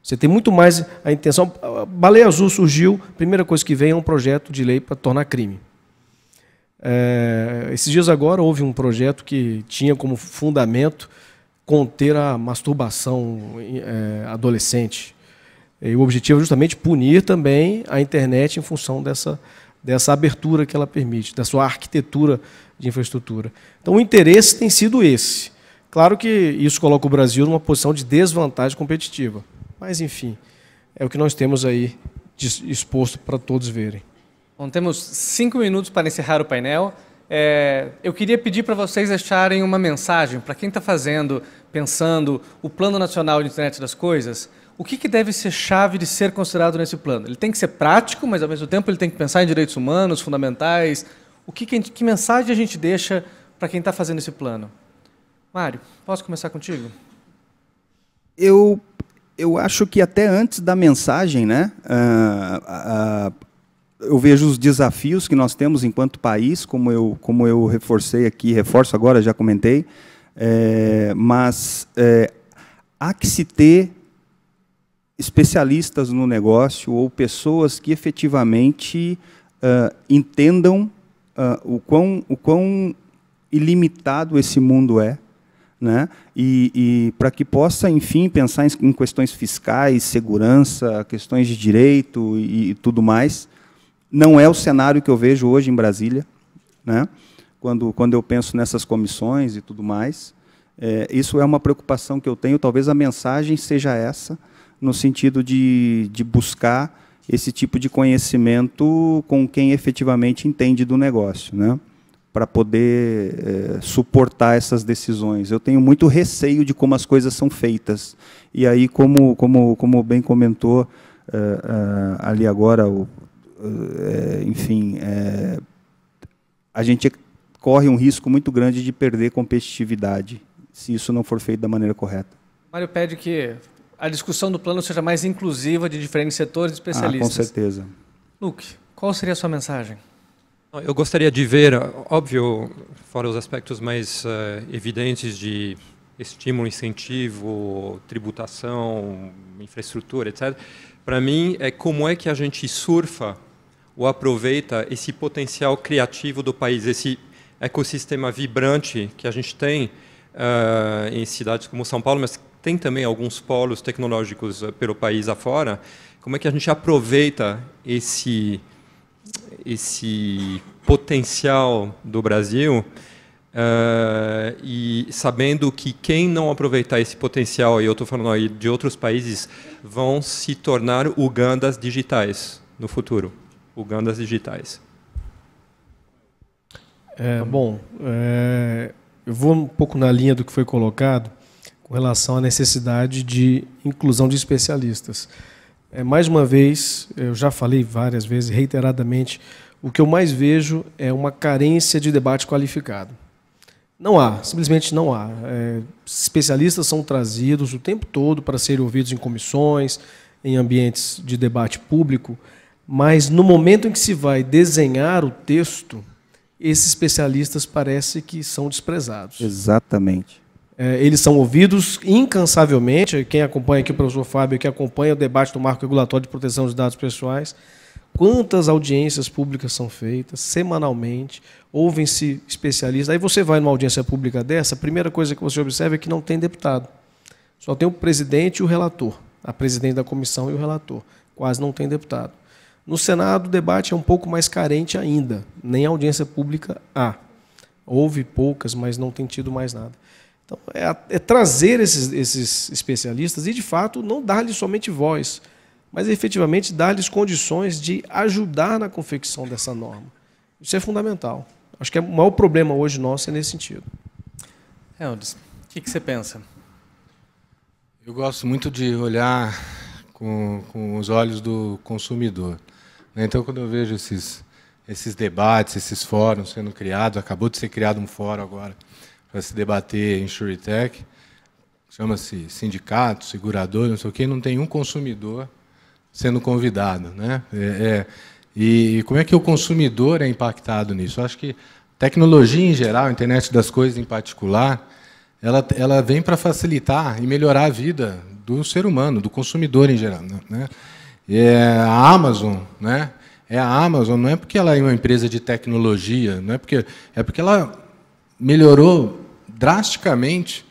Você tem muito mais a intenção. A Baleia Azul surgiu, a primeira coisa que vem é um projeto de lei para tornar crime. Esses dias agora houve um projeto que tinha como fundamento conter a masturbação adolescente. E o objetivo é justamente punir também a internet em função dessa abertura que ela permite, da sua arquitetura de infraestrutura. Então, o interesse tem sido esse. Claro que isso coloca o Brasil numa posição de desvantagem competitiva. Mas, enfim, é o que nós temos aí exposto para todos verem. Bom, temos 5 minutos para encerrar o painel. Eu queria pedir para vocês deixarem uma mensagem para quem está pensando o Plano Nacional de Internet das Coisas. O que deve ser chave de ser considerado nesse plano? Ele tem que ser prático, mas, ao mesmo tempo, ele tem que pensar em direitos humanos, fundamentais. Que mensagem a gente deixa para quem está fazendo esse plano? Mário, posso começar contigo? Eu acho que até antes da mensagem, né, eu vejo os desafios que nós temos enquanto país, como eu reforcei aqui, reforço agora, já comentei, mas há que se ter especialistas no negócio ou pessoas que efetivamente entendam o quão ilimitado esse mundo é, né? E para que possa, enfim, pensar em questões fiscais, segurança, questões de direito e tudo mais. Não é o cenário que eu vejo hoje em Brasília, né? Quando eu penso nessas comissões e tudo mais. Isso é uma preocupação que eu tenho. Talvez a mensagem seja essa, no sentido de buscar esse tipo de conhecimento com quem efetivamente entende do negócio, né? Para poder suportar essas decisões. Eu tenho muito receio de como as coisas são feitas. E aí, como bem comentou ali agora, enfim, a gente corre um risco muito grande de perder competitividade, se isso não for feito da maneira correta. Mário pede que a discussão do plano seja mais inclusiva de diferentes setores e especialistas. Com certeza. Luke, qual seria a sua mensagem? Eu gostaria de ver, óbvio, fora os aspectos mais evidentes de estímulo, incentivo, tributação, infraestrutura, etc. Para mim, como é que a gente surfa ou aproveita esse potencial criativo do país, esse ecossistema vibrante que a gente tem em cidades como São Paulo, mas tem também alguns polos tecnológicos pelo país afora. Como é que a gente aproveita esse potencial do Brasil e sabendo que quem não aproveitar esse potencial, e eu estou falando aí de outros países, vão se tornar Ugandas digitais no futuro. Ugandas digitais. Eu vou um pouco na linha do que foi colocado com relação à necessidade de inclusão de especialistas. Mais uma vez, eu já falei várias vezes, reiteradamente, o que eu mais vejo é uma carência de debate qualificado. Não há, simplesmente não há. Especialistas são trazidos o tempo todo para serem ouvidos em comissões, em ambientes de debate público, mas no momento em que se vai desenhar o texto, esses especialistas parece que são desprezados. Exatamente. Eles são ouvidos incansavelmente. Quem acompanha aqui, o professor Fábio, que acompanha o debate do Marco Regulatório de Proteção dos Dados Pessoais, quantas audiências públicas são feitas semanalmente, ouvem-se especialistas. Aí você vai numa audiência pública dessa, a primeira coisa que você observa é que não tem deputado. Só tem o presidente e o relator, a presidente da comissão e o relator. Quase não tem deputado. No Senado, o debate é um pouco mais carente ainda. Nem audiência pública há. Houve poucas, mas não tem tido mais nada. Então, é trazer esses especialistas e, de fato, não dar-lhes somente voz, mas efetivamente dar-lhes condições de ajudar na confecção dessa norma. Isso é fundamental. Acho que o maior problema hoje nosso é nesse sentido. Heldes, o que você pensa? Eu gosto muito de olhar com os olhos do consumidor. Então, quando eu vejo esses debates, esses fóruns sendo criados, acabou de ser criado um fórum agora para se debater InsurTech, chama-se sindicato, segurador, não sei o quê, não tem um consumidor sendo convidado, né? E como é que o consumidor é impactado nisso? Eu acho que tecnologia em geral, a internet das coisas em particular, ela vem para facilitar e melhorar a vida do ser humano, do consumidor em geral, né? A Amazon, né? A Amazon não é porque ela é uma empresa de tecnologia, não é porque ela melhorou drasticamente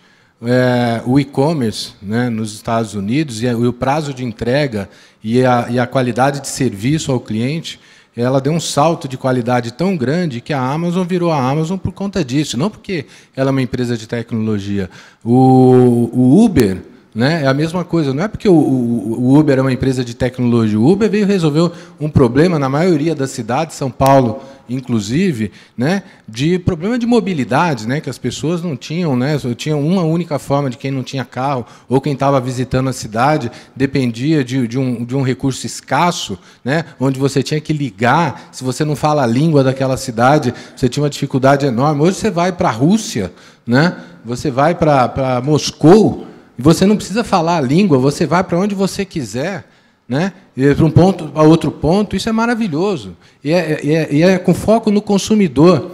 o e-commerce, né, nos Estados Unidos, e o prazo de entrega e a qualidade de serviço ao cliente, ela deu um salto de qualidade tão grande que a Amazon virou a Amazon por conta disso, não porque ela é uma empresa de tecnologia. O Uber, né, é a mesma coisa, não é porque o Uber é uma empresa de tecnologia. O Uber veio resolver um problema na maioria das cidades, São Paulo inclusive, né, de problema de mobilidade, né, que as pessoas não tinham, né, tinha uma única forma de quem não tinha carro ou quem estava visitando a cidade, dependia de um recurso escasso, né, onde você tinha que ligar, se você não fala a língua daquela cidade, você tinha uma dificuldade enorme. Hoje você vai para a Rússia, né, você vai para Moscou, e você não precisa falar a língua, você vai para onde você quiser, né? E para um ponto, para outro ponto, isso é maravilhoso. E é com foco no consumidor.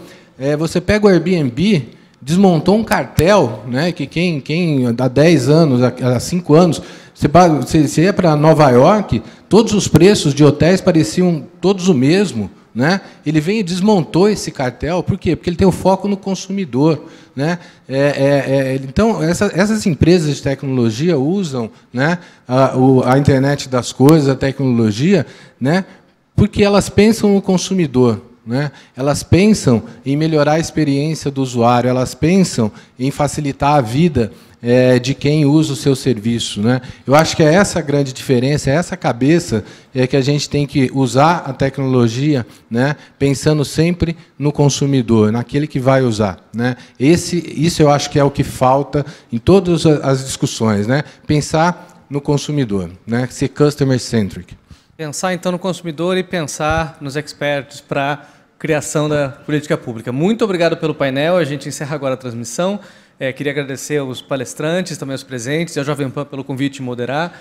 Você pega o Airbnb, desmontou um cartel, né? Que quem há 10 anos, há 5 anos, você ia para Nova York, todos os preços de hotéis pareciam todos o mesmo, né? Ele vem e desmontou esse cartel. Por quê? Porque ele tem o foco no consumidor, né? Então, essas empresas de tecnologia usam, né, a internet das coisas, a tecnologia, né, porque elas pensam no consumidor, né? Elas pensam em melhorar a experiência do usuário, elas pensam em facilitar a vida de quem usa o seu serviço, né? Eu acho que é essa a grande diferença, é essa cabeça que a gente tem que usar a tecnologia, né, pensando sempre no consumidor, naquele que vai usar, né? Isso eu acho que é o que falta em todas as discussões, né? Pensar no consumidor, né? Ser customer-centric. Pensar, então, no consumidor e pensar nos experts para a criação da política pública. Muito obrigado pelo painel. A gente encerra agora a transmissão. Queria agradecer aos palestrantes, também aos presentes, e ao Jovem Pan pelo convite de moderar.